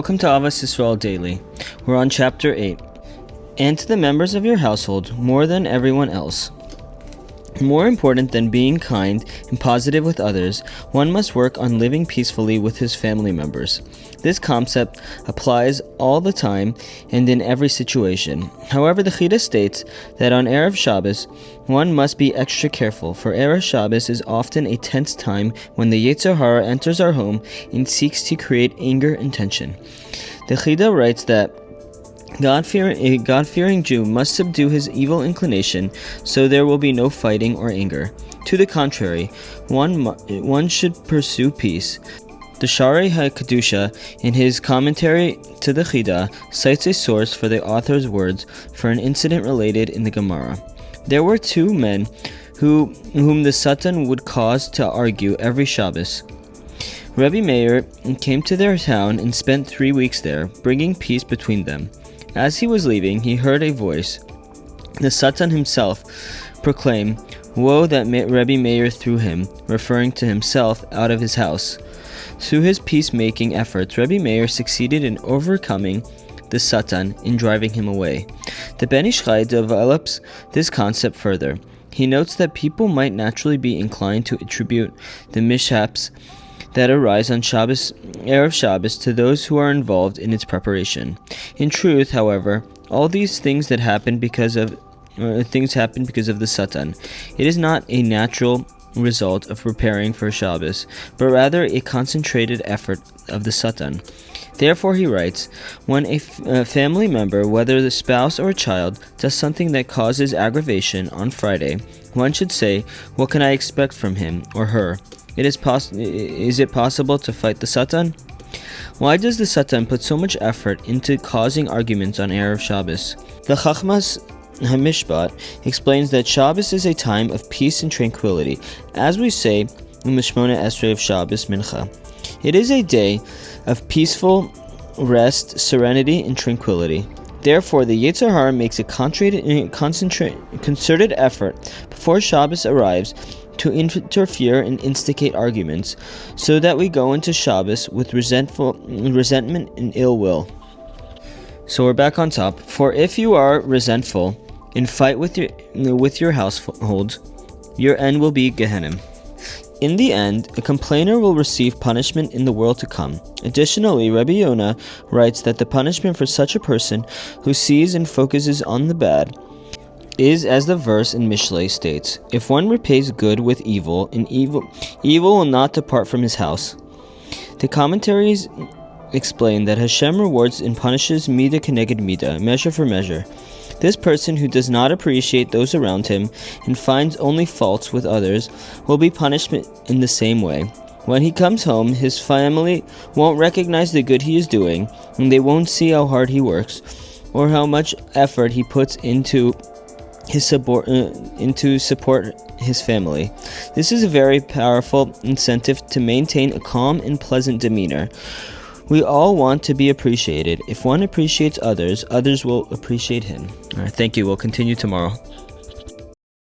Welcome to Ahavas Yisrael Daily. We're on chapter 8. And to the members of your household, more than everyone else. More important than being kind and positive with others, one must work on living peacefully with his family members. This concept applies all the time and in every situation. However, the Chida states that on Erev Shabbos, one must be extra careful, for Erev Shabbos is often a tense time when the Yetzer Hara enters our home and seeks to create anger and tension. The Chida writes that a God-fearing Jew must subdue his evil inclination, so there will be no fighting or anger. To the contrary, one should pursue peace. The Sharei HaKedusha, in his commentary to the Chida, cites a source for the author's words for an incident related in the Gemara. There were two men whom the Satan would cause to argue every Shabbos. Rebbe Meir came to their town and spent 3 weeks there, bringing peace between them. As he was leaving, he heard a voice. The Satan himself proclaimed, "Woe that Rebbe Meir threw him," referring to himself, out of his house. Through his peacemaking efforts, Rebbe Meir succeeded in overcoming the Satan and driving him away. The Ben Ish Chai develops this concept further. He notes that people might naturally be inclined to attribute the mishaps that arise on Erev Shabbos to those who are involved in its preparation. In truth, however, all these things happen because of the Satan. It is not a natural result of preparing for Shabbos, but rather a concentrated effort of the Satan. Therefore, he writes, when a family member, whether the spouse or a child, does something that causes aggravation on Friday, one should say, "What can I expect from him or her? Is it possible to fight the Satan? Why does the Satan put so much effort into causing arguments on Erev Shabbos?" The Chachmas HaMishpat explains that Shabbos is a time of peace and tranquility, as we say in the Shmona Esrei of Shabbos Mincha. It is a day of peaceful rest, serenity, and tranquility. Therefore, the Yetzer Hara makes a concerted effort before Shabbos arrives to interfere and instigate arguments, so that we go into Shabbos with resentment and ill will. So we're back on top. For if you are resentful and fight with your household, your end will be Gehenna. In the end, a complainer will receive punishment in the world to come. Additionally, Rabbi Yonah writes that the punishment for such a person who sees and focuses on the bad is, as the verse in Mishlei states, "If one repays good with evil, and evil will not depart from his house." The commentaries explain that Hashem rewards and punishes midah keneged midah, measure for measure. This person who does not appreciate those around him and finds only faults with others will be punished in the same way. When he comes home, his family won't recognize the good he is doing, and they won't see how hard he works or how much effort he puts into support his family. This is a very powerful incentive to maintain a calm and pleasant demeanor. We all want to be appreciated. If one appreciates others, others will appreciate him. All right, thank you. We'll continue tomorrow.